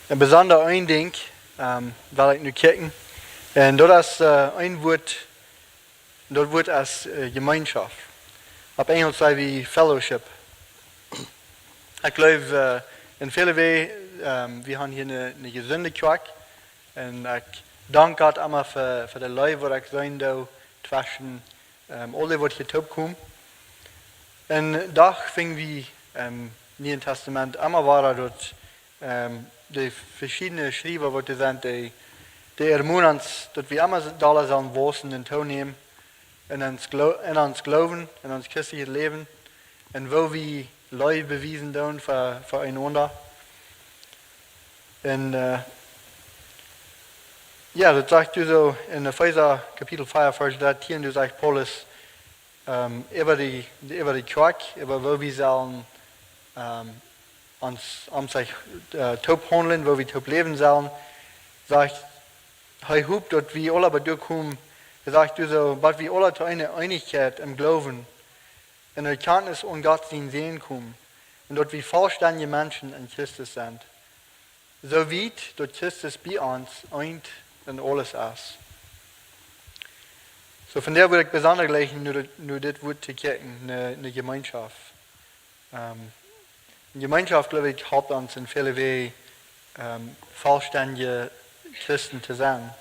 Een bijzonder een ding wil ik nu kijken. En dat is een woord, dat wordt als gemeenschap. Op Engels zeggen we fellowship. Ik geloof in vele wegen, we hebben hier een gezonde kerk. En ik dank God allemaal voor de lui waar ik zijn doe, tussen alle wat hier top komt. En dag ving we Nieuw Testament allemaal waar dat de verschillende schrijver wat zijn die ermuntern ons dat we allemaal da zijn woorden en toenemen in ons geloven, in ons christelijke leven en wo we lui bewijzen doen voor einander. En ja, dat zegt u zo in Epheser kapitel 4 vers 13, du zegt Paulus über die kerk, über wo wir sollen ons zich top handelen, wo wir top leben sollen, sagt hij hoopt dat we alle bij komen, sagt du so, dat we alle tot eine Einigkeit im Glauben, in der Erkenntnis und Gottesdienst sehen kommen, und dat wir vollständige Menschen in Christus sind. So weit, dat Christus bei uns eint in alles ist. So von der würde ich besonders gleich nur das Wort zu kijken, eine Gemeinschaft. Eine Gemeinschaft, glaube ich, helpt uns in vielen Wegen, vollständige Christen zu sein.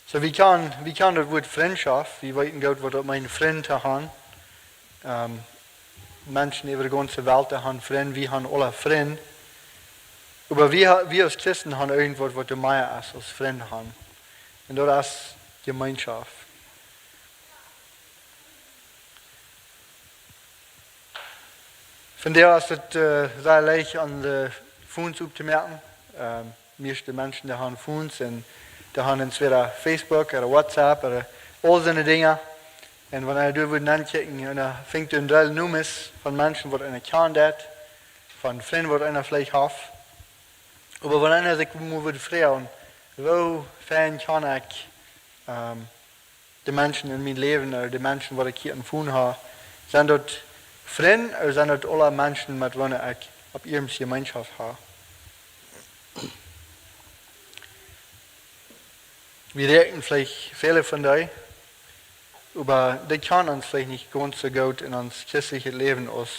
So wie kann das Wort Freundschaft, wie weit Gott wird mein Freund zu haben, Menschen über die ganze Welt haben Freunde, wir haben alle Freunde, aber wir als Christen haben irgendwas, was mehr ist als Freunde haben. Und das ist Gemeinschaft. Von der ist es sehr leicht an den Phones aufzumerken. Meeste Menschen die haben Phones und die haben entweder Facebook oder WhatsApp oder all so Dinge. Und wenn du würdest angucken, dann fängt du ein drei Nummers von Menschen, die einer kennt, von Freunden, die einer vielleicht hat. Aber wenn einer sich würde fragen, wo kann ich die Menschen in meinem Leben oder die Menschen, die ich hier am Phone habe, sind das Freunde oder sind das alle Menschen, mit denen ich auf ihrem Gemeinschaft habe? Wir denken vielleicht viele von euch, aber die können uns vielleicht nicht ganz so gut in uns christliches Leben aus,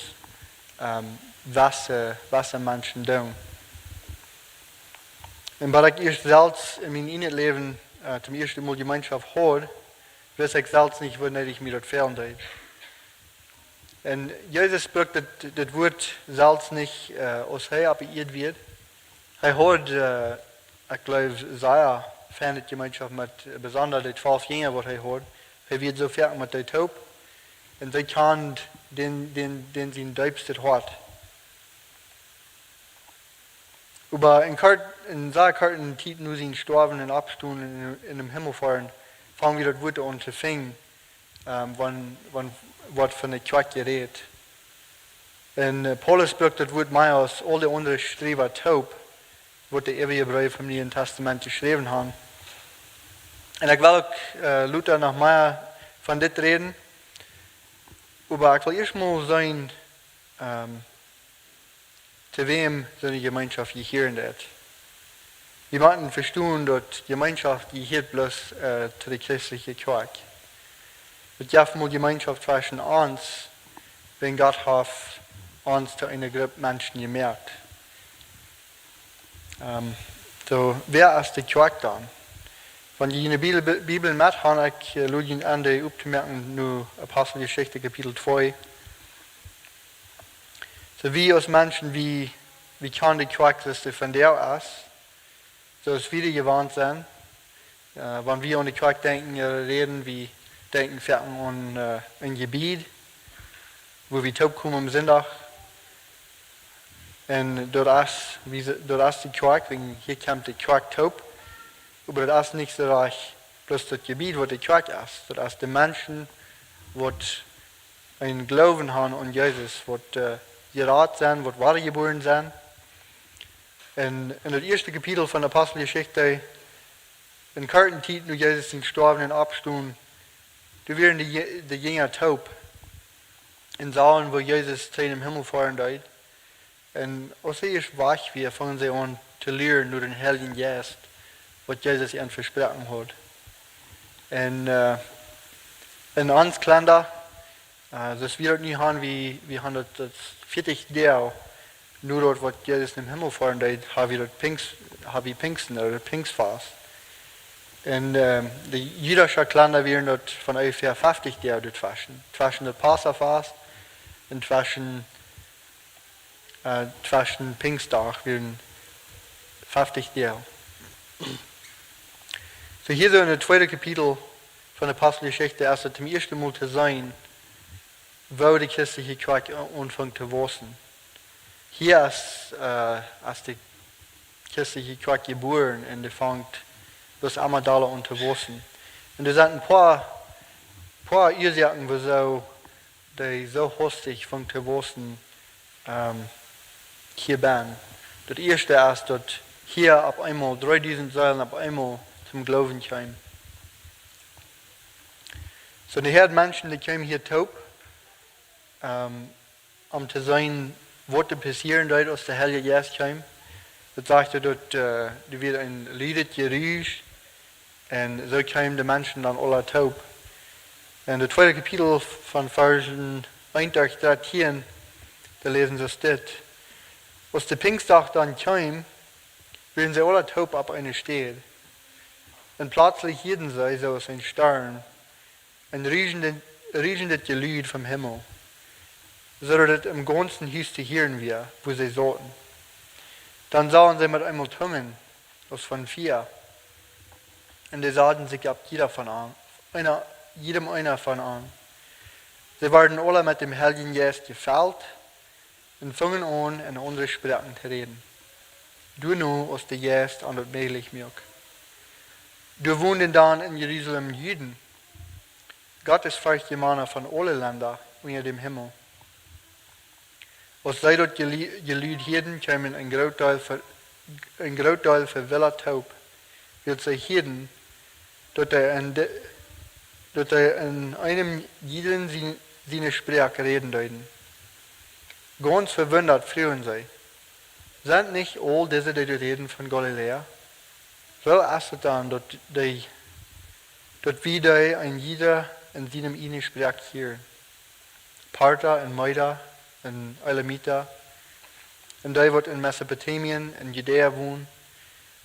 was Menschen tun. Und weil ich erst selbst in meinem Leben zum ersten Mal Gemeinschaft habe, weiß ich selbst nicht, wo ich mir das fehlen. Und Jesus spricht das Wort selbst nicht aus He abgeirrt wird. Er hat, ich glaube, sehr ferne Gemeinschaft mit besonders den 12 Jüngern, was er hat. Er wird so fertig mit der Taub. Und sie kann den sein Deibstes hat. Aber in sehr kurzen Zeit nur sind Sterben und Abstunden in dem Himmel fahren, fangen wir das Wort an zu finden, was von der Kirche redet. Und Paulus spricht das Wort mehr als alle anderen Streber taub, was der ewige Brief vom Neuen Testament geschrieben haben. Und ich will auch Luther noch mehr von das reden, aber ich will erst mal sagen, zu wem so eine Gemeinschaft gehören wird. Wir müssen verstehen, dass die Gemeinschaft gehört bloß zu der christlichen Kirche. Es gibt mal Gemeinschaft zwischen uns, wenn Gott hat uns zu einer Gruppe Menschen gemerkt. So, wer ist die Kirche dann? Wenn die in der Bibel mit haben, ich lade an, die aufzumerken, nur Apostelgeschichte Kapitel 2. So wie als Menschen, wie kann die Kirche von der aus, so als wir gewarnt sind, wenn wir an die Kirche denken, reden, wir denken an ein Gebiet, wo wir taub kommen am Sonntag. Und dort ist die Kirche, hier kommt die Kirche taub, aber das ist nicht so bloß das Gebiet, wo die Kirche ist. Das ist die Menschen, die einen Glauben haben an Jesus, die gerat sind, die wahrgeboren sind. Und in das erste Kapitel von der Apostelgeschichte, in kurzen Zeit, wo Jesus den Sterbenden abstund, da werden die Jünger taub. In Saalen, wo Jesus zu im Himmel fahren wird. En als hij is weg weer, fangen ze aan te leren door den Heiligen Geest, wat Jezus ihnen versprochen hat. En ons Kinder, dus wir het niet gaan, wie gaan dat 40 jaar, nur dort, wat Jezus in den Himmel fahren deed, hebben we Pinksten, oder Pfingstfast. En de Jüdische Kinder werden dort van ungefähr 50 jaar dort waschen. Zwischen der Passafast und zwischen Pfingstdag werden 50 jaar. So hier so in het tweede Kapitel von der Apostelgeschichte, als het zum ersten Mal zu sein, wo die christliche Kirche anfängt zu wachsen. Hier als die christliche Kirche geboren und die fängt das Amadala an zu wachsen. Und da sind ein paar Ursachen, wieso die so hastig fängt zu wachsen hier bin. Das erste ist, dass hier auf einmal 3000 Säulen auf einmal zum Glauben kamen. So die Herren Menschen, die kamen hier taub, um zu sehen, was da passieren wird, als der Heilige Geist kam. Das sagte, dass da wird ein Lied gerufen und so kamen die Menschen dann alle taub. Und das zweite Kapitel von Versen 1 durch 13, da lesen sie es dort. Als der Pfingsttag dann kam, werden sie alle taub auf eine Stelle. Und plötzlich hielten sie so aus ein Stern ein riesendes Geluid vom Himmel, so dass im ganzen Haus zu hören war, wo sie saßen. Dann sahen sie mit einmal Tummen, aus von 4. Und die sahen sich ab jedem einer von an. Sie waren alle mit dem Heiligen Geist gefüllt und fingen an, in andere Sprachen zu reden. Du nur, als der Geist an das möglich macht. Du wohnten dann in Jerusalem Juden, Gottes Volksgemeinde von allen Ländern unter dem Himmel. Als sie dort Gelied hielten, kamen ein Großteil verwildet taub, weil sie hielten, dass in einem jeden seine Sprache reden deuten. Ganz verwundert fragen sie, sind nicht all diese, die reden von Galiläa? Wo ist es dann, dass wir ein jeder in seinem ihnen Sprache hören? Parther und Meida und Elamita, und die, die in Mesopotamien, in Judäa wohnen,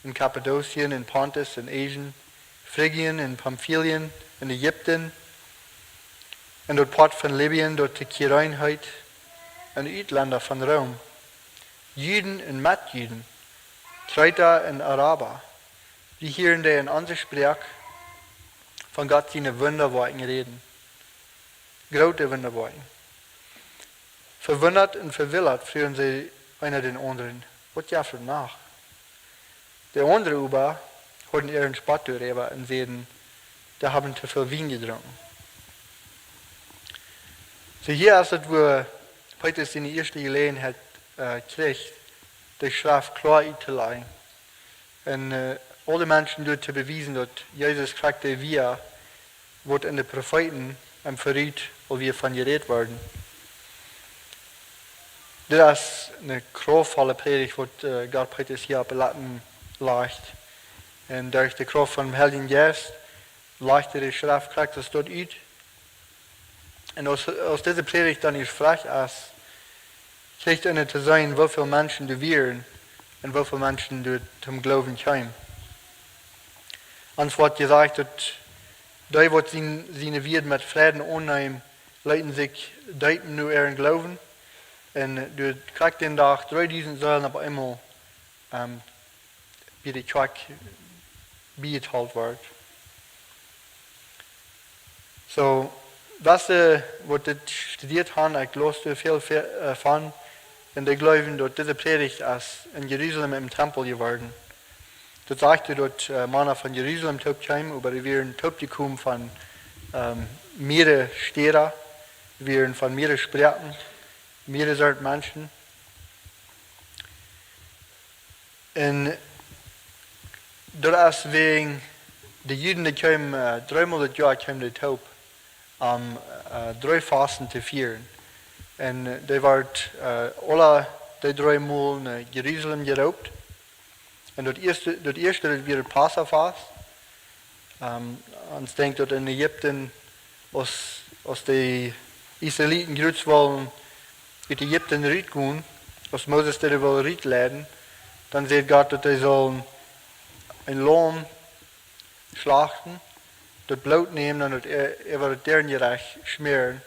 in Kappadokien, in Pontus, in Asien, Phrygien, in Pamphylien, in Ägypten, und dort Port von Libyen, dort die Kireinheit, und Utländer von Rom, Juden und Matjuden, Kreiter und Araber, die hören die in unserer Sprache von Gott seine Wunderwerken reden. Große Wunderwerken. Verwundert und verwillert fragen sie einer den anderen, was jaft nach? Der andere aber hatten ihren Spott darüber und sehen, da haben zu viel Wein getrunken. So hier ist es, wo Petrus in die erste Gelegenheit kriegt, die Schrift klar zu legen. Und alle Menschen dort zu beweisen, dass Jesus Christus wir, was in den Propheten verriet, wo wir von geredet werden. Das ist eine kraftvolle Predigt, die Gott Petrus hier belaten leicht. Und durch die Kraft vom Heiligen Geist leichte die Schrift Christus dort aus. Und aus dieser Predigt dann ist frech ist, kriegt einer zu sein, wie viele Menschen du wären und wie viele Menschen du zum Glauben kommen. Uns wird gesagt, dass die, die seine Wert mit Frieden annehmen, leiten sich deuten nur ihren Glauben. Und du kriegst den Tag 3000 Säulen auf einmal, wie die Kirche beigeteilt wird. So, was wir studiert haben, ich glaube viel von, und ich glaube, dass diese Predigt ist in Jerusalem im Tempel geworden. Das sagte, dass Männer von Jerusalem taub kamen, aber die wären taub gekommen von mehreren Städten, wären von mehreren Sprachen, mehrere Sorten Menschen. Und das ist wegen die Juden, die kamen 3-mal das Jahr, kamen die taub, 3 Fasten zu feiern. Und die waren alle die 3 Mal naar Jeruzalem geraubt. En dat eerste dat weer het Passafast. Ons denkt dat in Egypte, als de Israëlieten grüß wollen, uit Egypte eruit gaan, als Moses die wil eruit leiden, dan zegt God dat hij zal een lam slachten, dat bloed nemen en dat over het derngerecht smeren.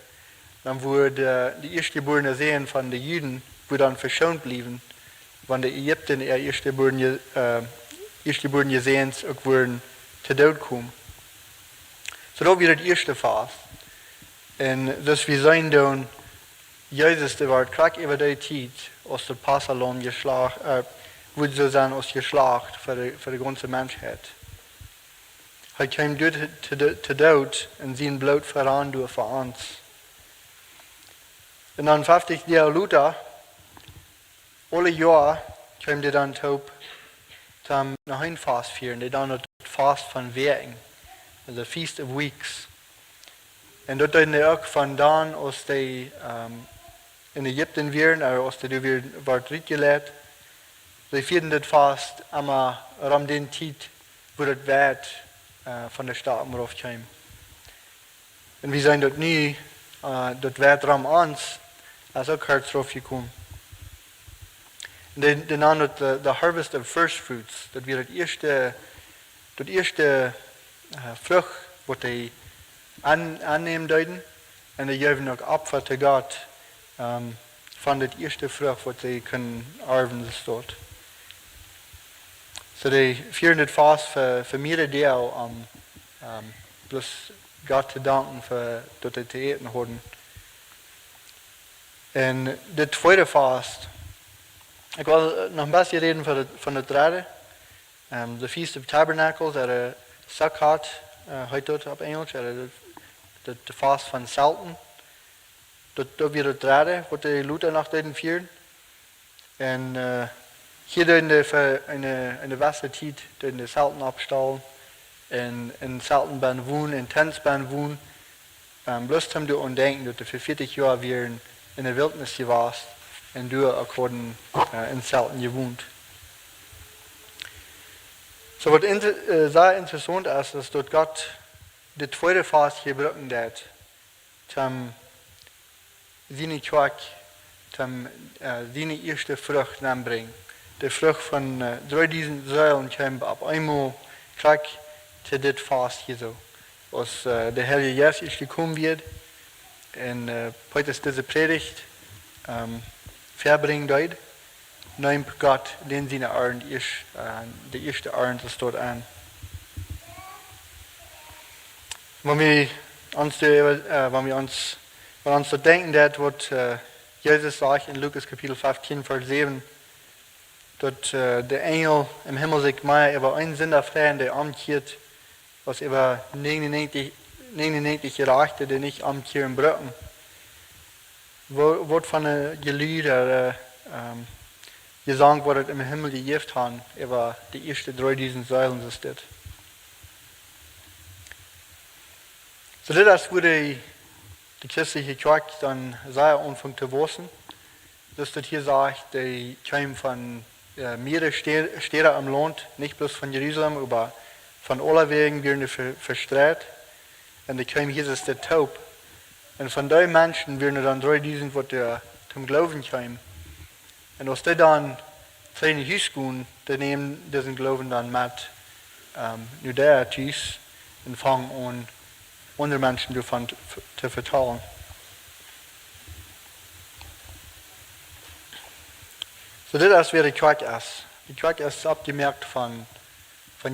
Dan wordt de eerstgeborene zeen van de Juden dan verschoond blijven, want de Egypten eerstgeborene zeens ook worden te dood komen. Zo dat weer het eerste vast. En dus we zijn dan, Jezus de wordt krak over die tijd, als de Passalon geslacht, wordt zo zijn als geslacht voor de ganze mensheid. Hij kwam te dood en zijn bloed veranderd voor ons. En dan 50 jaar later, alle jaar kwam hij dan op nog een vast vieren, die dan het vast van werking, de Feast of Weeks. En dat deed hij ook vandaan als hij in Egypte waren, als hij weer wordt uitgeleid. Ze vierden dit vast, maar rond die tijd wordt het wet van de staat maar afkwam. En we zijn dat nu, dat wet ram ons, als ook hard erop gekomen. En dan naam het de harvest of first fruits, dat weer het eerste vrucht wat hij aanneemt duiden. En die geven ook op te God van het eerste vrucht wat hij kunnen erven staat. So die vieren het vast voor meerdere deel om plus God te danken voor dat hij te eten hadden. En dit tweede vast, ik wil nog een beetje reden van het derde. De Feast of Tabernacles, de Sukkot, heet dat op Engels, de vast van Zelten. Dat weer het derde, wat de Luther nog deden vieren. En hier in de westertijd in de Zelten opstal, en in Zelten ben woon, in tents ben woon. Bloos hem te ontdenken dat er voor 40 jaar weer in de wildnis geweest en door ook worden in Zelten gewoond. So wat zeer interessant is dat God de tweede vast gebruiken deed, om zijn kwak, om zijn eerste vrucht aanbrengen. De vrucht van 3000 zuilen kwam op eenmaal kwak te dit vast hier zo. Als de Heilige Geest is gekomen werd en Petrus deze predigt verbrengen deed, neemt God den zijn arend de eerste arend staat aan. Wanneer we ons denken dat wat Jezus zegt in Lucas kapitel 15 vers 7, dat de engel im Himmel zich maar über een zinder vreden die omkeert, was über 99 Gerechte, die nicht omkeren brücken. Wordt van de geluiden gezang wordt het im Himmel gegeven haben, über die eerste 3000 Säulen ist dit. So dit is hoe de christliche Kerk dan sehr anfängt te wachsen. Dus dat hier sagt, die kwam van mehrere Städte am Land, nicht bloß von Jerusalem, aber von aller Wegen werden verstreut. Und die kwam hier ist der Taub. Und von den Menschen werden dann 3000, die zum Glauben kamen. Und als die dann kleine Hüs gehen, die nehmen diesen Glauben dann mit nur der Tschüss und fangen an, andere Menschen davon zu vertellen. So das ist, wie die Kerk ist. Die Kerk ist abgemerkt von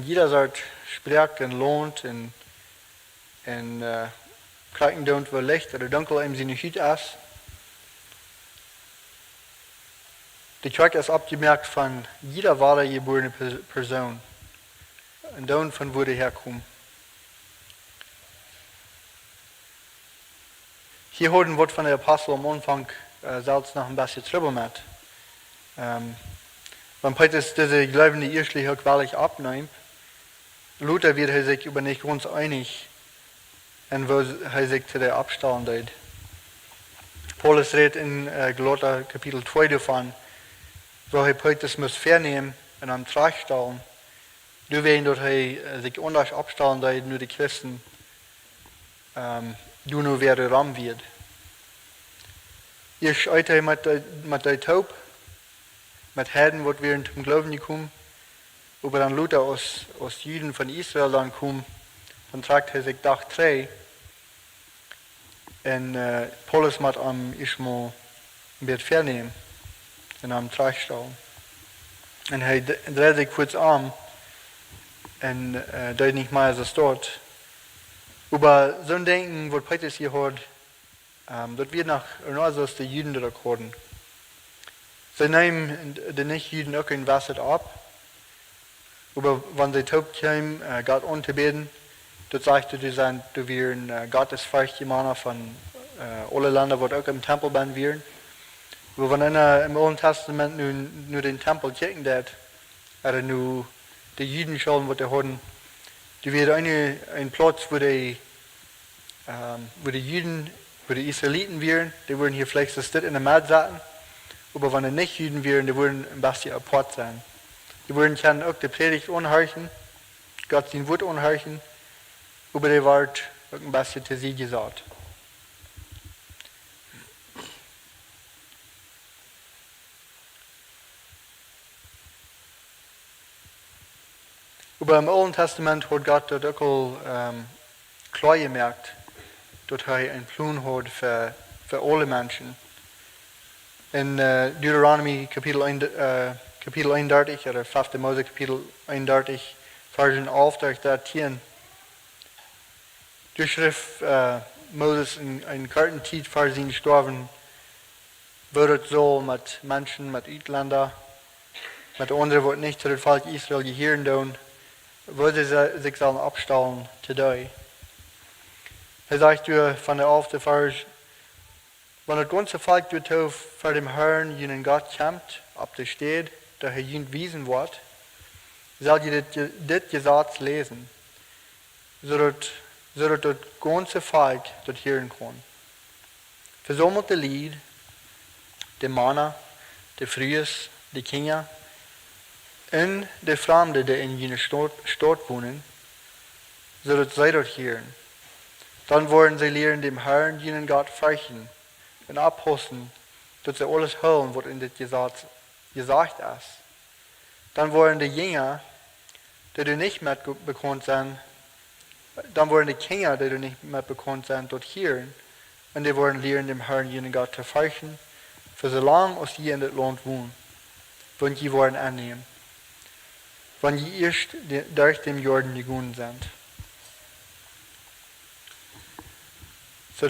jeder Sorte Sprech und Lohnt und Kerken dort, wo Licht oder Dunkel in seine Hüt ist. Die Kerk ist abgemerkt von jeder wahre geborene Person. Und dann von wo die herkommen. Hier holen wird von der Apostel am Anfang selbst noch ein bisschen drüber mit. Wenn Petrus diese glaubende Irrschliche auch wahrlich abnimmt, Luther wird er sich über nicht ganz einig, und wo er sich zu der abstellen deed. Paulus redet in Galater Kapitel 2 davon, wo hij Petrus moest vernemen en hem terugstellen. Nu weten dat hij zich anders opstellen dat nu de christen doen nu weer ram wird. Eerst uit hij met de taub, met Herden, wat weer zum Glauben gekommen, aber dann Luther aus Juden von Israel dann kam, dann tragt er sich Dach 3 und Paulus mit am Ismo wird vernehmen in einem Tragstall. Und er dreht sich kurz um und deut nicht mehr, als es dort. Aber so ein Denken, was Petrus hier hat, das wird nach aus den Juden da geworden. Sie nehmen die Nicht-Juden auch in Wasser ab, aber wenn sie taub kamen, Gott anzubeten, dort sagte du wären Gottesvolk Männer von allen Ländern, die auch im Tempel bin wären. Aber wenn einer im Alten Testament nur den Tempel checken hat, oder nur die Juden schauen, was die hatten, die wäre ein Platz, wo die Juden, wo die Israeliten wären, die würden hier vielleicht das in der Mitte sitzen, aber wenn die Nicht-Juden wären, die würden ein bisschen apart sein. Die würden können auch die Predigt anhören, Gott sein Wort anhören, aber die wird auch ein bisschen zu sie gesagt. Aber im Alten Testament hat Gott dort auch klar gemerkt, dass er einen Plan hat für alle Menschen. In Deuteronomy Kapitel 31, oder 5. Mose Kapitel 31, Versen 11 durch 13, da schrift Moses in einer kurzen Zeit vor seinem Sterben, wird so mit Menschen, mit Ausländern, mit anderen, die nicht zu dem Volk Israel gehören, tun, würde sie sich sollen abstellen today. Er sagt von der 11. Vers, wenn das ganze Volk vor dem Herrn jenen Gott kämpft, ob der steht, der er ihnen wiesen wird, soll ihr das Gesetz lesen, so dass das ganze Volk das hören kann. Versammelte Lied, die Männer, die Frühes, die Kinder, und die Fremden, die in jener Stadt wohnen, so dass sie dort hören. Dann wollen sie lernen, dem Herrn, jenen Gott, fürchten und abpassen, dass sie alles hören, was in das Gesetz gesagt ist. Dann wollen die Jünger, die du nicht mehr bekannt sind, dann wollen die Kinder, die du nicht mehr bekannt sind, dort hören. Und die wollen lernen, dem Herrn, jenen Gott, zu fürchten, für so lange als sie in das Land wohnen. Und sie wollen annehmen. Wenn sie erst durch den Jordan gegangen sind. So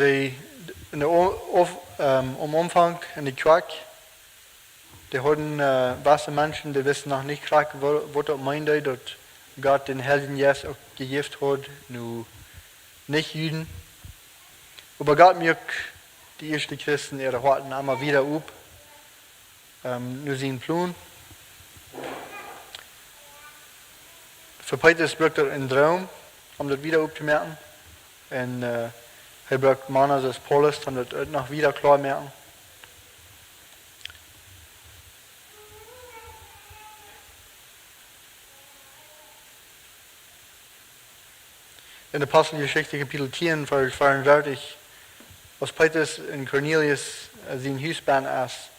am Anfang in der Kirche, die hatten weiße Menschen, die wissen noch nicht, was das meint, dass Gott den Heiligen Geist auch gegeben hat, nur nicht Juden. Aber Gott mögt die ersten Christen ihre Harten einmal wieder auf, nur seinen Plan. Für Petrus braucht er einen Traum, um das wieder aufzumerken. Und er braucht Männer als Paulus, um das noch wieder klar zu merken. In der Apostelgeschichte Kapitel 10, Vers 34, was Petrus in Cornelius sein Hausband ist,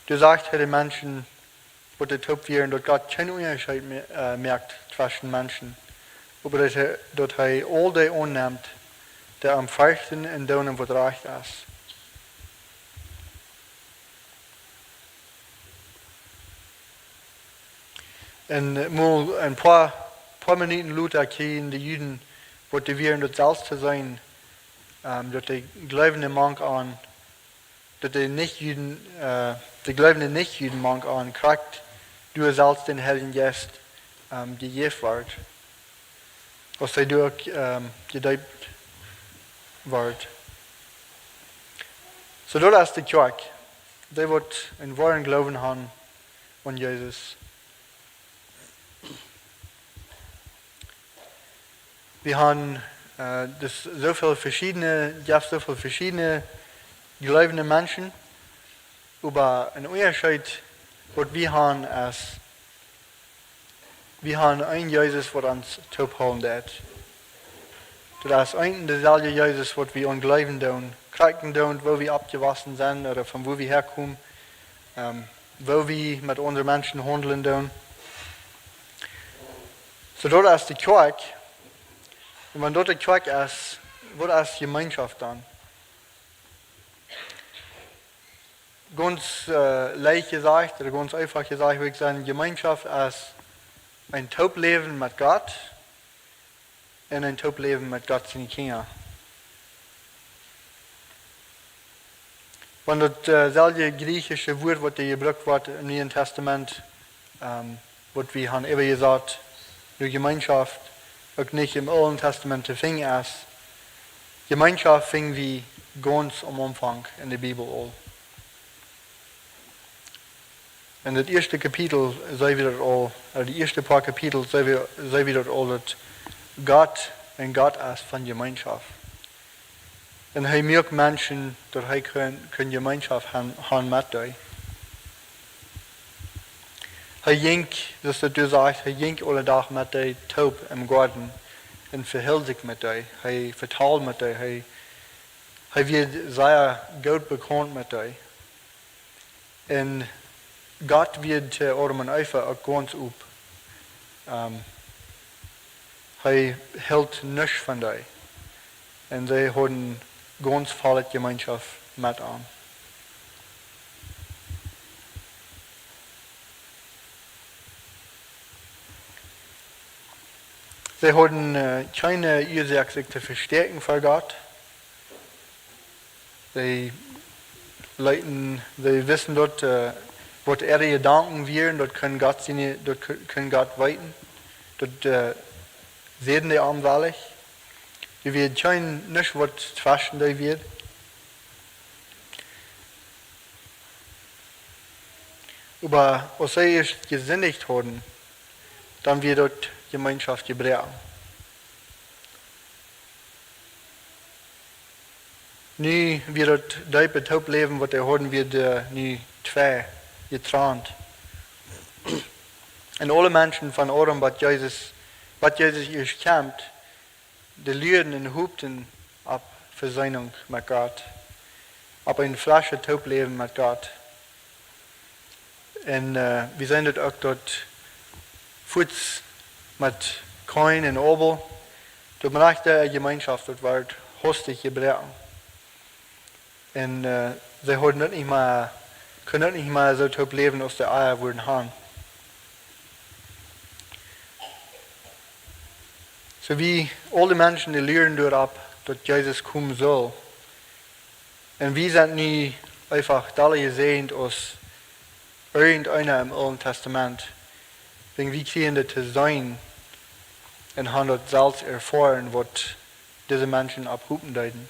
du sagst den Menschen, wo der Top wären, dass Gott keine Unterschied merkt zwischen Menschen, aber dass er all die annimmt, der am feuchten und denen was recht ist. Und mal ein paar Minuten Luther kriegen die Juden, was die wären, das selbst zu sein, dass die Glaubende Mank an, dass die Glaubende Nicht-Juden Mank an, kriegt, du selbst den Heiligen Geist gegeben wird, was sie durch gedeiht wird. So das ist die Kirche. Die wird einen wahren Glauben haben an Jesus. Wir haben so viele verschiedene glaubende Menschen, aber ein Unterschied wat we gaan als, we gaan een Jezus wat ons toephouden deed. Dat is een dezelfde Jezus wat we ongeloven doen, kijken doen, wo we abgewassen zijn, oder van wo we herkomen, wo we met andere mensen handelen doen. Zodat is de kerk, en wanneer de kerk is, wat is gemeenschap dan? Ganz leicht gesagt, oder ganz einfach gesagt, würde ich sagen, Gemeinschaft ist ein Topleben mit Gott und ein Topleben mit Gott seinen Kindern. Wenn das selbe griechische Wort, das gebraucht wird im Neuen Testament, was wir haben immer gesagt, die Gemeinschaft auch nicht im Alten Testament zu finden ist, Gemeinschaft finden wir ganz am Anfang in der Bibel an. In das erste Kapitel sehen wir das all, die ersten paar Kapitel sehen wir das all, dass Gott ein Gott ist von Gemeinschaft. Und er merkt Menschen, dass er keine Gemeinschaft haben mit euch. Er jinkt, das du sagst, er jinkt alle Tag mit euch taub im Garten und verhält sich mit euch. Er verteilt mit euch. Er wird sehr gut bekannt mit euch. Und Gott wird eurem Eifer auch ganz up. Er hält nichts von euch. Und sie haben ganz volle Gemeinschaft mit an. Sie haben keine Ursache, sich zu verstärken für Gott. Sie wissen dort, was ihre Gedanken wären, dort können Gott weiten. Dort sehen die anwallig. Sie werden nicht was zwischen da wird. Aber was sie erst gesinnigt haben, dann wird dort Gemeinschaft gebrochen. Nu wird dort diepe Topleben, was sie haben, wird nu zwei getrennt. Und alle Menschen von Adam, was Jesus erst kämpft, die leiden und hupten ab Versöhnung mit Gott, ab ein Flasche Topleben mit Gott. Und wir sehen dort auch dort Fuß mit Kain und Abel. Dort merkt eine Gemeinschaft, dort wird hastig gebrochen. Und sie können nicht mehr so Topleben aus der Eier wurden haben. So wie alle Menschen, die lernen dort ab, dass Jesus kommen soll. Und wir sind nie einfach alle gesehen aus irgendeiner im Alten Testament. Wenn wir kriegen das zu sein und haben dort selbst erfahren, was diese Menschen abhupen deuten.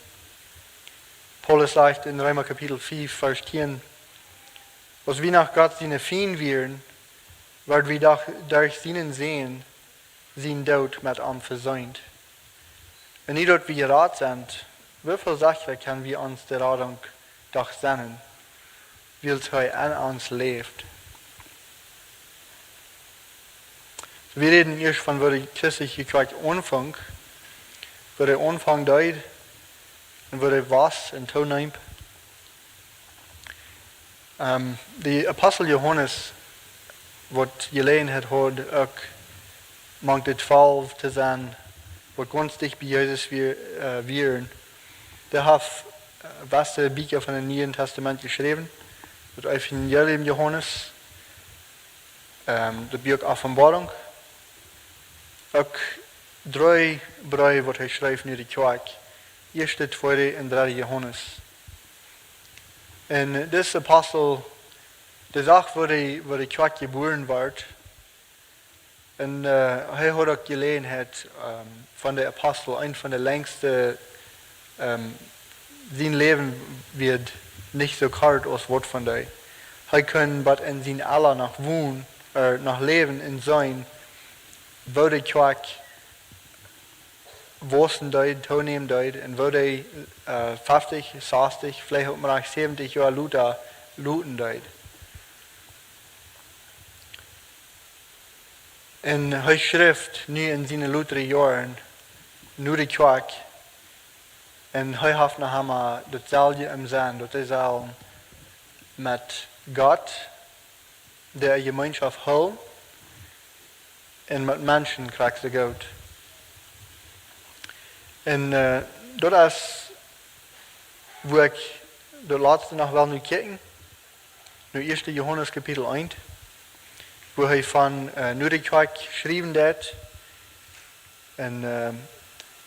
Paulus sagt in Römer Kapitel 5, Vers 10, was wir nach Gott seine Feind wären, weil wir durch seinen sehen, sein Tod mit ihm versöhnt. Und nicht dort wir Rat sind, wie viel Sachen können wir uns der Radung doch sehen, weil er an uns lebt. Wir reden erst von, wo die christliche Kirche anfängt, wo der Anfang deut und wo der was und tun nimmt. Die Apostel Johannes, was gelesen hat, auch mag die 12 zu sein, was ganz dicht bei Jesus wären. Der hat was der Bücher von dem Neuen Testament geschrieben, das Evangelium Johannes, das Buch Offenbarung, auch 3 Briefe, die er schreibt in die Kirche, 1., 2. und 3. Johannes. Und das Apostel, der sagt, wo die Kirche geboren wird, und er hat auch gelesen von der Apostel, ein von der längsten, sein Leben wird nicht so kalt als Wort von der. Er kann aber in sein aller nach wohnen, nach leben in sein, wo die Kirche wussten deut, tonehmen deut, und wo die 50, 60, vielleicht auch mal 70 Jahre Luther looten deut. En hij schrijft nu in zijn latere jaren, nu de kerk, en hij heeft nog helemaal datzelfde im Sinn, dat is al met God, der gemeenschap houdt, en met mensen krijgt ze goed. En dat is waar ik de laatste nog wel nu kijken, nu 1 Johannes kapitel 1, wo hij van nu de kerk geschreven heeft. En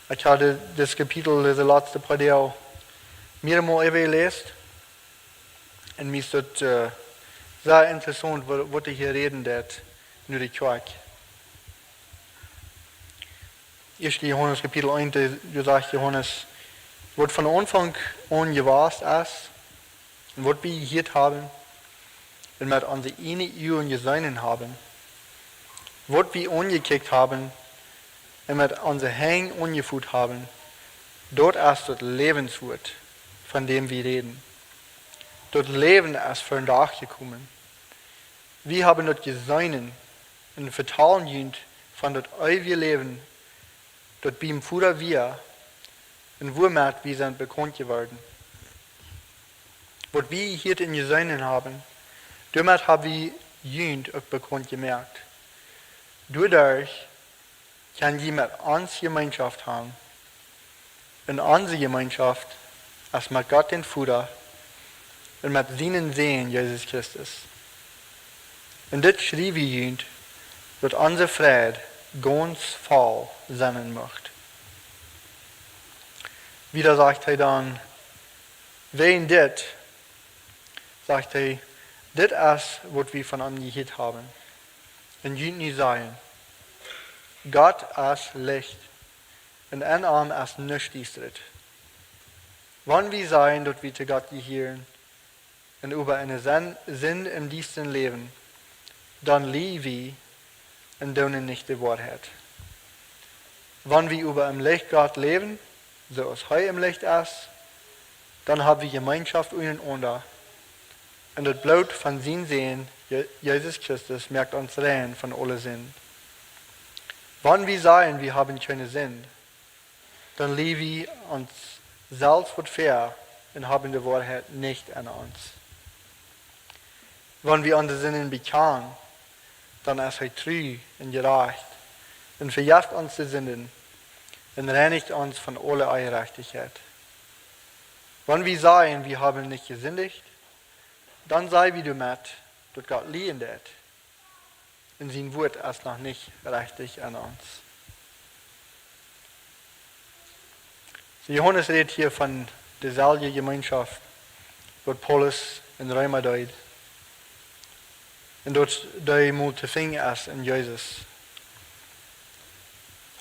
ik had dit kapitel, de laatste paar deel, meermaals even gelezen. En mij is het zeer interessant wat hij hier reden deed, nu de kerk. 1 Johannes kapitel 1, daar zegt Johannes, wat van Anfang an geweest is, en wat wir hier haben, und mit onze ene Uhren gesehen haben, was wir angekickt haben, und mit onze Hängen angeführt haben, dort ist das Lebenswort, von dem wir reden. Das Leben ist von Tag gekommen. Wir haben das gesehen und vertrauen jünd von das ewige Leben, das beim Vater wir, und womit wir sind bekannt geworden. Was wir hier in gesehen haben, damit haben wir jünd auch bekannt gemerkt. Dadurch kann jemand uns Gemeinschaft haben. Und unsere Gemeinschaft ist mit Gott den Vater und mit seinen Sohn Jesus Christus. Und das schrieb wir jünd, dass unser Friede ganz voll sein möchte. Wieder sagt er dann, wegen das, sagt er, das ist, was wir von ihm gehört haben. Und jünd nicht sagen, Gott ist Licht, und in ihm ist nichts düstert. Wenn wir sagen, dass wir zu Gott gehören und über einen Sinn im düsteren leben, dann leben wir und tun nicht die Wahrheit. Wenn wir über im Licht Gott leben, so als er im Licht ist, dann haben wir Gemeinschaft untereinander. Und das Blut von seinem Sohn, Jesus Christus, merkt uns rein von allen Sünden. Wenn wir sagen, wir haben keine Sinn, dann leben wir uns selbst was fair und haben die Wahrheit nicht an uns. Wenn wir unsere Sünden bekennen, dann ist er treu und gerecht und vergibt uns die Sünden und reinigt uns von aller Ungerechtigkeit. Wenn wir sagen, wir haben nicht gesündigt, dann sei wir damit, dass Gott lieben wird. Und sein Wort ist noch nicht richtig an uns. So Johannes redet hier von derselben Gemeinschaft, was Paulus in Römer deut. Und dort die mal zu finden ist in Jesus.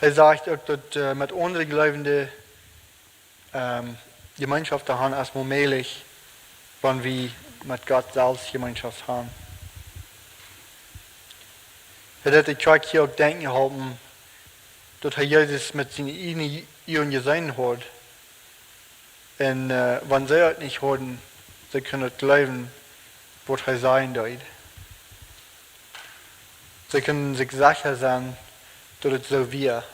Er sagt auch, dass mit anderen Glaubenden Gemeinschaft zu haben, ist möglich, wenn wir mit Gott selbst Gemeinschaft haben. Er hat die Kirche hier auch denken gehalten, dass er Jesus mit seinen eigenen Augen gesehen hat. Und wenn sie es nicht hatten, sie können glauben, was er sein wird. Sie können sich sicher sein, dass es so wird.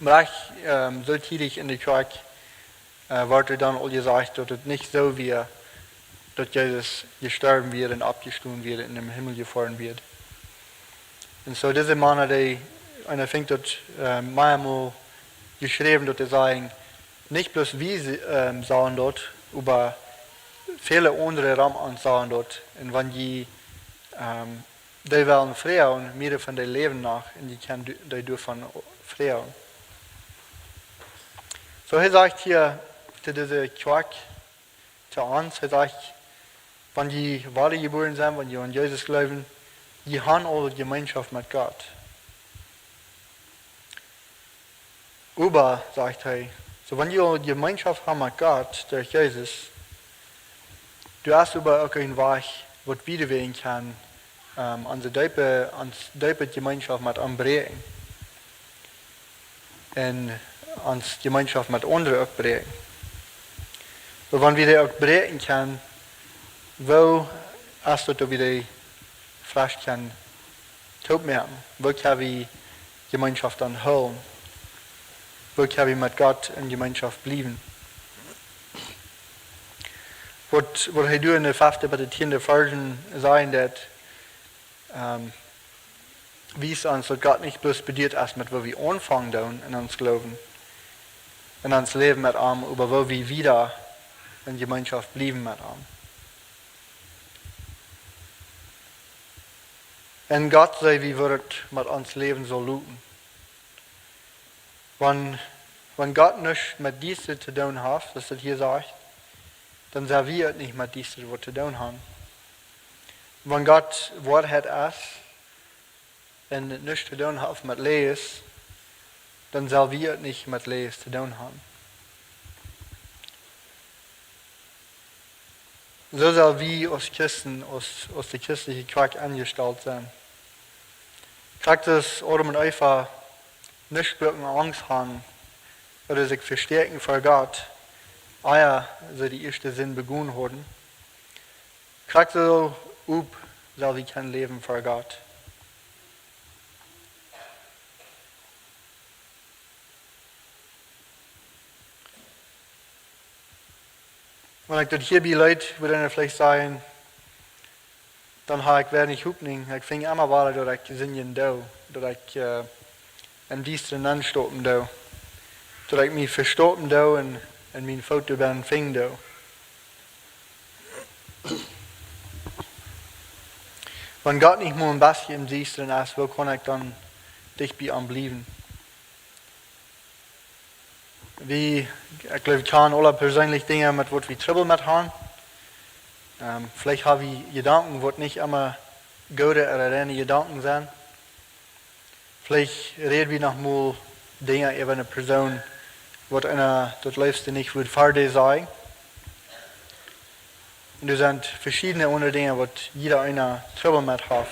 Aber so tätig in der Kirche wurde dann all gesagt, dass es nicht so wird, dass Jesus gestorben wird und abgestoßen wird und in den Himmel gefahren wird. Und so diese Männer, die einer fängt dort manchmal geschrieben, dass sie sagen, nicht bloß wir sagen dort, aber viele andere Rahmen sagen dort. Und wenn die wollen freuen, mehr von dem Leben nach, und die können die dürfen freuen. So er sagt hier zu dieser Kirche, zu uns, er sagt, wenn die wahre geboren sind, wenn die an Jesus glauben, die haben alle Gemeinschaft mit Gott. Aber, sagt er, so wenn die alle Gemeinschaft haben mit Gott, durch Jesus, du hast aber auch einen Weg, was wiederwählen kann, unsere diepe Gemeinschaft mit anbrechen. Und uns Gemeinschaft mit anderen auch brechen. Aber wenn wir die auch brechen können, wo ist das, dass wir die frisch können opmerken? Wo kan vi gemeenschap dan houden? Wo kan vi met God in gemeenschap blijven? Wat hij doet in de 5e bij de 10e versen zijn dat wijst ons dat God niet bloß bedoelt als met wat we aanvangen doen in ons geloven, in ons leven met hem, aber wo we wieder in gemeenschap blijven met hem. En God zei wie wordt met ons leven zal lopen. Wenn Gott nichts mit diesem zu tun hat, das es hier sagt, dann soll wir nicht mit diesem was zu tun haben. Wenn Gott Wort hat ist und nichts zu tun hat mit Lees, dann soll wir nicht mit Lees zu tun haben. So soll wir als Christen, aus der christlichen Kirche angestellt sein. Kriegt es Adam und Eva nicht wirklich Angst haben oder sich verstärken vor Gott, so die erste Sinn begonnen haben. Kriegt so up, soll wir kein Leben vor Gott. Wenn ich das hier bei Leuten, würde ich vielleicht sagen, dann habe ich wenig Hoffnung. Ich fing immer weiter, dass ich singen da, dass ich im Diensten anstoppen da, dass ich mich verstoppen da und mein Foto ben fing da. Wenn Gott nicht mehr ein bisschen im Diensten ist, wo kann ich dann dicht bei ihm bleiben? Ich glaube, ich kann alle persönlich Dinge mit was wir Trouble mit haben. Vielleicht habe ich Gedanken, die nicht immer gute oder reine Gedanken sind. Vielleicht reden wir noch mal Dinge über eine Person, die einer das Liebste nicht wird für dich sagen. Und es sind verschiedene andere Dinge, die jeder einer Trouble mit hat.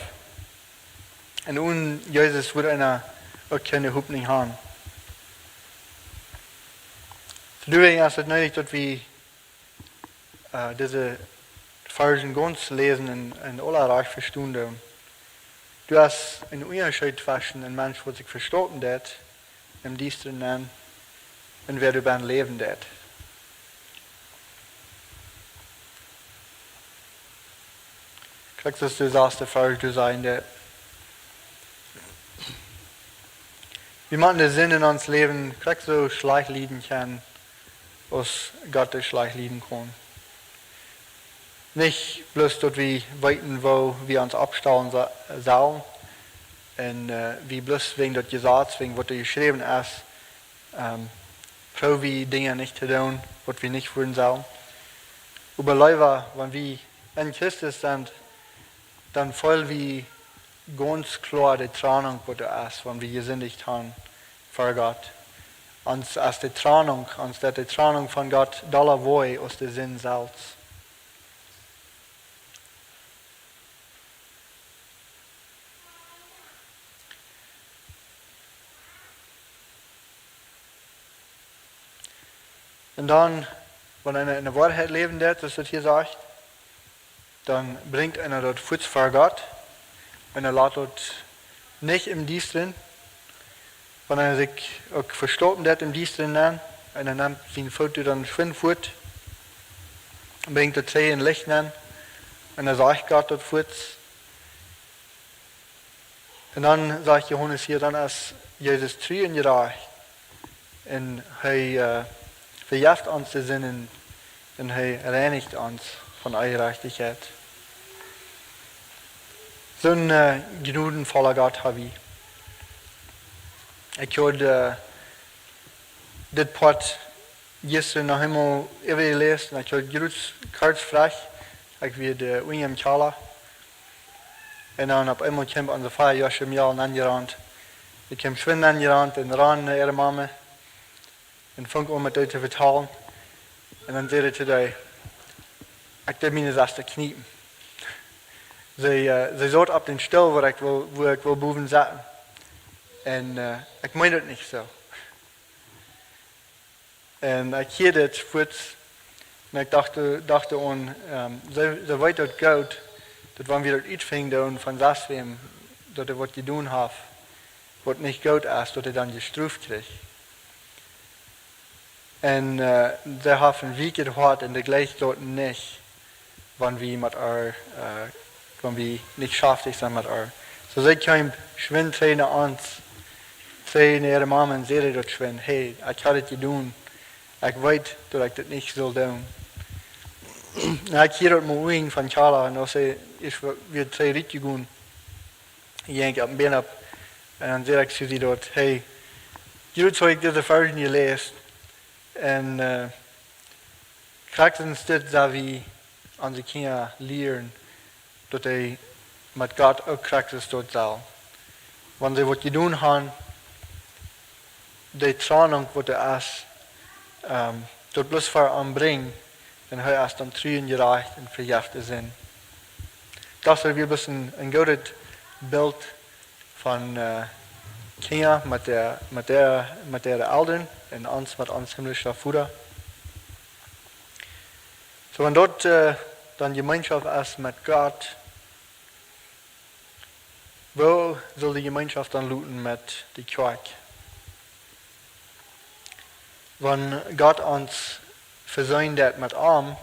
Und ohne Jesus wird einer auch keine Hoffnung haben. Deswegen ist es nötig, dass wir diese Versen ganz lesen und alle recht verstehen. Du hast einen Unterschied zwischen einem Menschen, der sich verstoßen hat, im Diensten nennen, und wer du beim Leben hat. Kriegst du das erste Vers, du sein dat. Wie man den Sinn in uns Leben, kriegst du schlecht lieben kann, was Gott das schlecht lieben kann. Nicht bloß, dass wir weiten, wo wir uns abstauen sollen, und wie bloß wegen des Gesetzes, wegen was da geschrieben ist, wir Dinge nicht zu tun, was wir nicht tun sollen. Aber leider, wenn wir in Christus sind, dann voll wie ganz klar die Trennung, was da ist, wenn wir gesündigt haben vor Gott. Und als die Trennung von Gott, da wo aus der Sinn selbst. Und dann, wenn einer in der Wahrheit leben wird, das hier sagt, dann bringt einer dort Fuß vor Gott, und er lässt dort nicht im Dienst drin, wenn er sich auch verstorben hat im Dienst drin, und er nimmt sein Foto dann schwind fort, und bringt dort in Licht an, und er sagt Gott dort Fuß. Und dann sagt Johannes hier, dann ist Jesus treu und gerecht, und er verjagt uns die Sinnen und er reinigt uns von Ungerechtigkeit. So ein gnadenvoller Gott habe ich. Ich habe das Part gestern noch einmal gelesen. Ich habe kurz gefragt, ich werde William Kala. Und dann auf einmal kommt unser Vater Joshua Mial angerannt. Ich kam schwind angerannt und ran nach ihrer Mama. Und fang an mit ihr zu vertalen. Und dann sagte ich zu ihr, ich darf meine erste kniepen. Sie saß auf den Stuhl, wo ich boven sitzen. Und ich meine das nicht so. Und ich hörte das kurz. Und ich dachte an, so weit das geht, dass wenn wir das einfingen von Sasswem, dat er wat gedaan heeft, wat niet goed is, dat er dan gestraft krijgt. En ze hebben wie gehad en de gleich dort niet, wanneer we niet schafft zijn met haar. So ze kwam schwind trainen aan, zei naar de mama en zei dat schwind, hey, ik ga het je doen. Ik weet dat ik dat niet zal doen. En ik hier op mijn oeing van Charla en dan zei ik weer 2 rietje gaan. Ik denk op mijn been op en dan zei ik zo die dort, hey, je zou ik deze versie niet lezen. En krijgt een stuk dat we onze kinderen leren dat hij met God ook krijgt tot zal. Want wat je doen gaan, de training wat er is, tot bloß voor aanbrengen, en hij is dan truen gerecht en verjaagd zijn. Dat is weer een beetje een goed beeld van kinderen met de ouderen en ons met ons himmlische Vader. So, en dat dan gemeenschap is met God, wo soll die gemeenschap dan looten met de kerk? Wanneer God ons verzorgt dat met arm,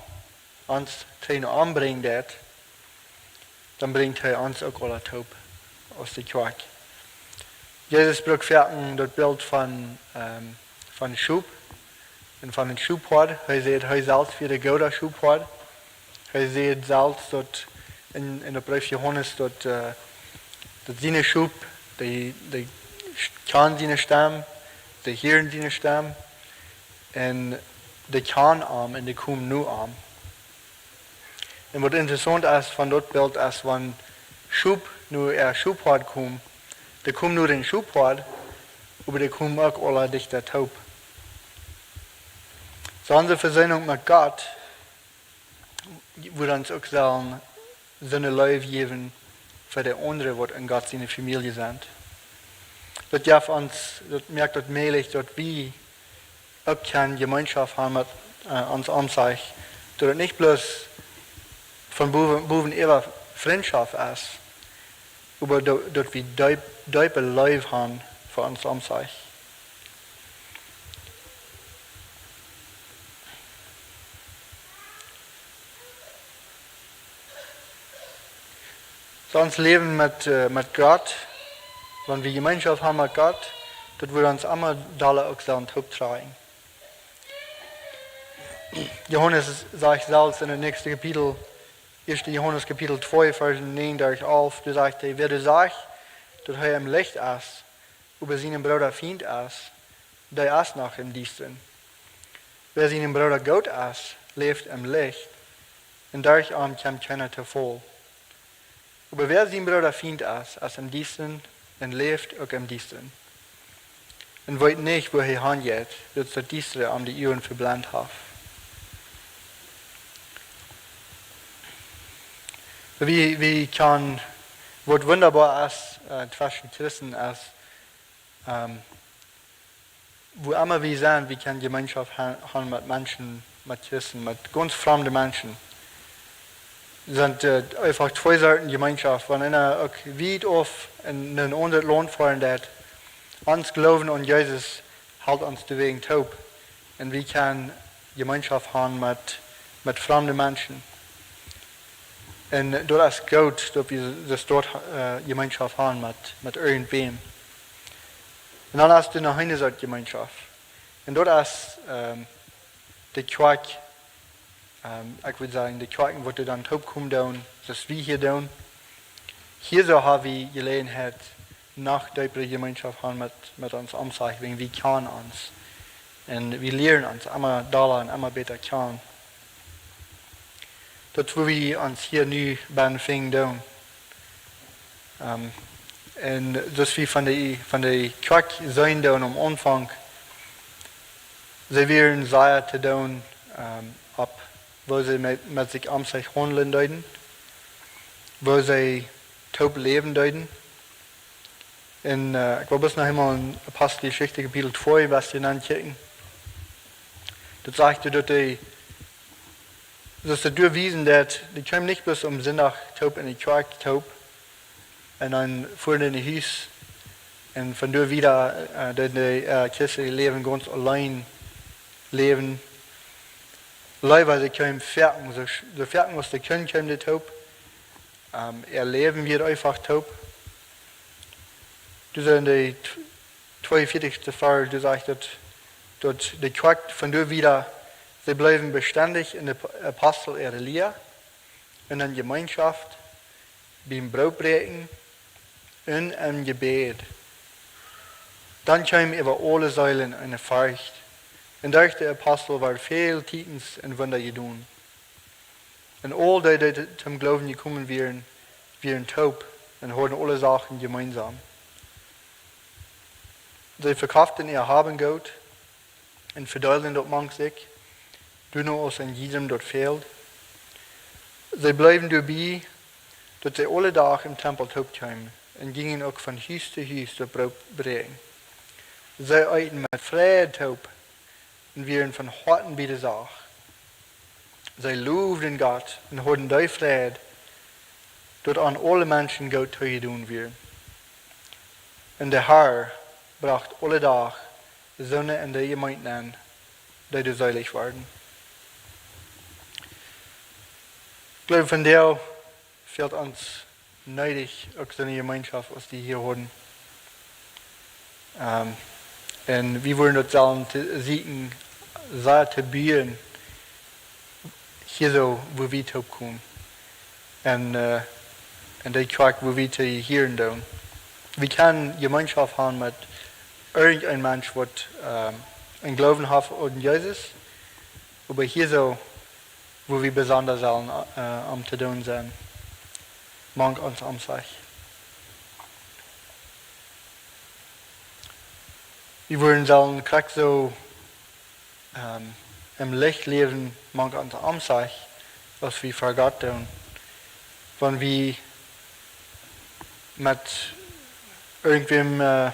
ons tegen arm brengt dat, dan brengt hij ons ook al het hoop aus de kerk. Jezus sprak verder dat beeld van Schub en van een Schubhord. Hij zei hij zelf weer de goede Schubhord. Hij zei zelf dat in de brief Johannes dat zijn Schub, die kan zijn stem, die heeren zijn stem en de kan arm en de kom nu arm. En wat interessant is van dat beeld is, wanneer Schub nu Schubhord komt, de komt nu den Schubhord, maar de komt ook alle dichter hoop. So onze versöhnung met God wordt ons ook zijn leven geven voor de anderen wat in God zijn familie zijn. Dat geeft ons, dat merkt dat melig dat we ook geen gemeenschap hebben met ons omzij. Dat het niet bloß van boven ihrer vriendschap is, maar dat we diepe lief hebben voor ons omzij. So ons leven met God, wanneer we gemeenschap hebben met God, dat wordt ons allemaal dalle ook zo'n hoop tragen. Johannes zegt zelfs in het nächste Kapitel, 1. Johannes Kapitel 2, Vers 39 auf, da sagt hij, wer zegt dat hij im Licht is, aber zijn broeder vriend is, der is nog im Diensten. Wer zijn broeder goed is, leeft im Licht, en daarom kan keiner te vol. Aber wer sein Bruder vriend is im Diensten en leeft ook im Diensten. En weet niet wo hij handelt, dat de Diestere am die Uhren verblendet heeft. Wie kan, wat wunderbar is, zwischen Christen is, wo immer wir sind, wir können Gemeinschaft haben mit Menschen, mit Christen, mit ganz fremden Menschen. Sind einfach 2 Sorten Gemeinschaft. Wenn einer auch weit auf in ein anderes Land fahren wird, uns glauben an Jesus hält uns die Wegen taub. Und wir können Gemeinschaft haben mit fremden Menschen. Und das ist gut, dass wir das dort Gemeinschaft haben mit irgendwem. Und dann hast du noch eine Sorte Gemeinschaft. Und das ist die Kerk. Ik wil zeggen, de kerken wat er dan op komt doen, zoals we hier doen. Hier zo hebben we gelegenheid nog diepere gemeenschap hebben met ons omzij, want we kennen ons. En we leren ons immer daler en immer beter kennen. Dat wil we ons hier nu bij vingen doen. En zoals we van de kerk zijn doen om aanvang, ze willen zeer te doen op wo sie mit sich am sich handeln deuten, wo sie taub leben deuten. Und ich war bis noch einmal in Apostelgeschichte Kapitel 2, was die dann kicken. Das sagte, dass die durchwiesen, dass die kommen nicht bis Sonntag taub in die Kerk taub, En dan voeren in een huis. En van daar wieder de christelijke leven ganz allein leven. Leider ze kunnen verken. Ze verken was de kunnen dit hoop. Leben wird einfach taub. Dus in de 42. Fall, du sagst, dat de Kraft von dir wieder, sie bleiben beständig in der Apostel ihrer Lehre, in der Gemeinschaft, beim Brotbreken und im Gebet. Dann kommen über alle Säulen eine Furcht. Und durch der Apostel war viel Tietens und Wunder getan. Und all die zum Glauben gekommen wären taub und hatten alle Sachen gemeinsam. Sie verkauften ihr Haben Gott und verteilen dort manch sich, tun aus in jedem dort fehlt. Sie bleiben dabei, dass sie alle Tage im Tempel taub kamen und gingen auch von Haus zu Haus dort Brot bringen. Sie eiten mit Freude taub und wären von Harten bei der Sache. Sie lobten Gott und hatten die Freude, dort an alle Menschen Gott getan wird. Und der Herr bracht alle Tage Sonne in die Gemeinden an, die seilig werden. Ich glaube, von der fehlt uns neidig auch so eine Gemeinschaft, was die hier haben. Und wir wollen dort sagen, siegen, sehr zu bieten, hier so, wo wir taub kommen. Und die Kraft, wo wir zu hören tun. Wir können Gemeinschaft haben mit irgendein Mensch, der einen Glauben hat an Jesus, aber hier so, wo wir besonders sollen, am zu tun sind, mag uns am sich. Wir wollen sagen, krieg so im Licht leben, mag uns am sich, was wir für Gott tun. Wenn wir mit irgendwem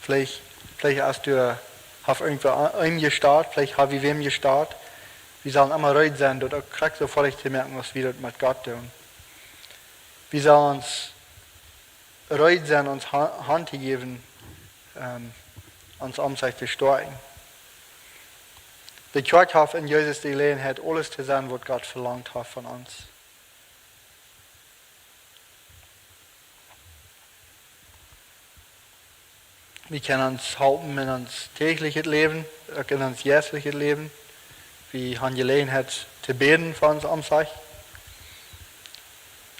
vielleicht hast du auf irgendwo eingestartet, vielleicht habe ich wem gestartet. Wir sollen immer reut sein, dort auch krieg so völlig zu merken, was wir dort mit Gott tun. Wir sollen uns reut sein, uns Hand zu geben, uns am sich zu steuern. Die Kirche hat in Jesus die Gelegenheit, alles zu sein, was Gott verlangt hat von uns. Wir können uns halten in uns tägliches Leben, auch in uns jährliches Leben. Wir haben die Gelegenheit zu beten für uns am sich.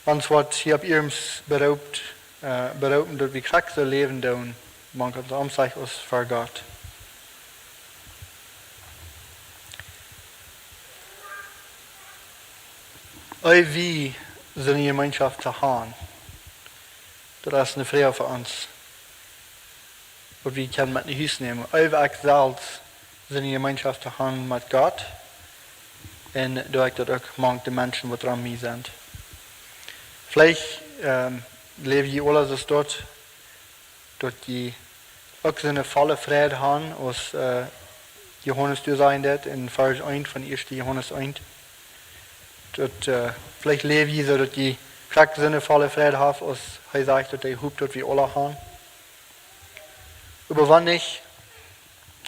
Uns wird hier ab ihrem beraubt, dass wir krieg so leben tun, man kann uns am sich aus für Gott. Auch wie so eine Gemeinschaft zu haben, das ist eine Frage für uns. Und wir können mit nach Hause nehmen. Auch selbst so eine Gemeinschaft zu haben mit Gott und durch das auch manche Menschen, die dran mir sind. Vielleicht leben die alle so dort, dass die auch so eine volle Freude haben, aus Johannes du sagen das in Vers 1 von 1. Johannes 1. Vielleicht leben die so, dass die krieg so eine volle Freude haben, als er sagt, dass die Hub dort wie alle haben. Aber wenn nicht,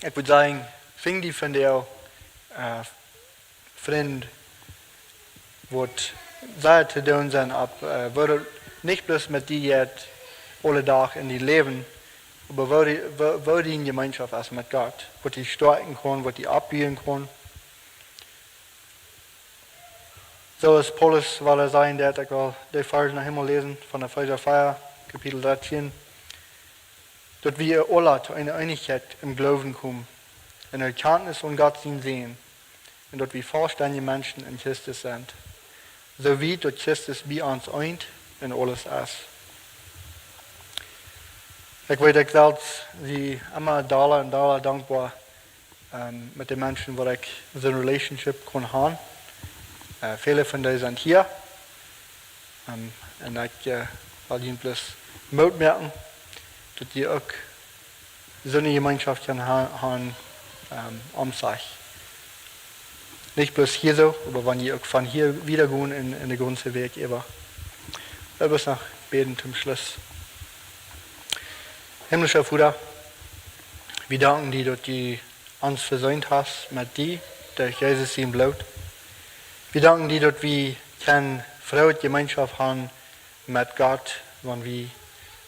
ich würde sagen, fing die von der Freund, was sehr zu tun sind, ab, würde nicht bloß mit die jetzt alle Tag in die leben, aber wo die in Gemeinschaft ist mit Gott, wo die stärken kann, wo die abbiegen kann. So ist Paulus, weil er sagen, ich will die Verse nach Himmel lesen, von der Epheser 4, Kapitel 13. Dass wir alle zu einer Einigkeit im Glauben kommen, in der Erkenntnis von Gott sehen und dass wir vollständige Menschen in Christus sind, so wie dass Christus bei uns eint und alles ist. Ich weiß, ich selbst sie immer dankbar mit den Menschen, wo ich so eine Relationship kann haben. Viele von denen sind hier und ich will ihnen bloß Mut merken, dass die auch so eine Gemeinschaft haben am sich. Nicht bloß hier so, aber wenn die auch von hier wieder gehen in den ganzen Weg über. Bis nach beten zum Schluss. Himmlischer Vater, wir danken dir, dass du uns versöhnt hast mit dir, durch Jesus sein Blut. Wir danken dir, dass wir keine Freude, Gemeinschaft haben mit Gott, wenn wir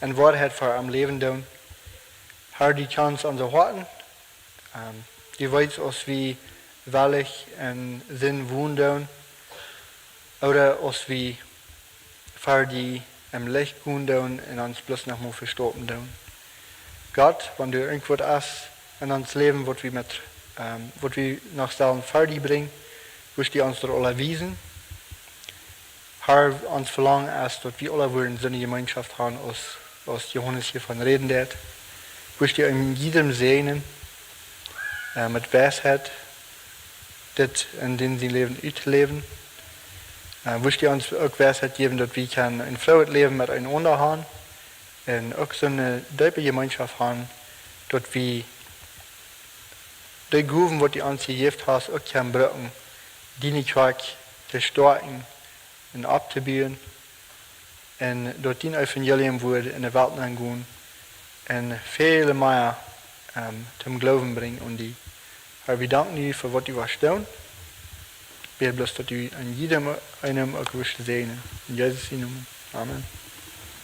in Wahrheit für am Leben tun. Herr, die kannst unser Horten. Die weißt uns, wie wahrlich in Sinn wohnen oder uns wie für die im Licht gehen tun und uns bloß noch mal verstorben tun. Gott, wenn du irgendwas hast in uns Leben, was wir nach Stellen fertig bringen, wirst du uns das alle wiesen. Herr, uns verlangen ist, dass wir alle würden so eine Gemeinschaft haben, aus Johannes hiervon reden wird. Wirst du in jedem segnen, mit Weisheit, das in dem sie leben, ausleben. Wirst du uns auch Weisheit geben, dass wir ein frohes Leben miteinander haben und auch so eine tiefe Gemeinschaft haben, dass wir die Gruben, die du uns gegeben hast, auch können brauchen, die nicht zu starten und abzubauen und dass dein Evangelium wurde in der Welt angehen und viele mehr zum Glauben bringen und die. Herr, wir danken dir für was du hast tun. Wir bloß, dass du an jedem einem auch wirst segnen. In Jesus' Namen. Amen.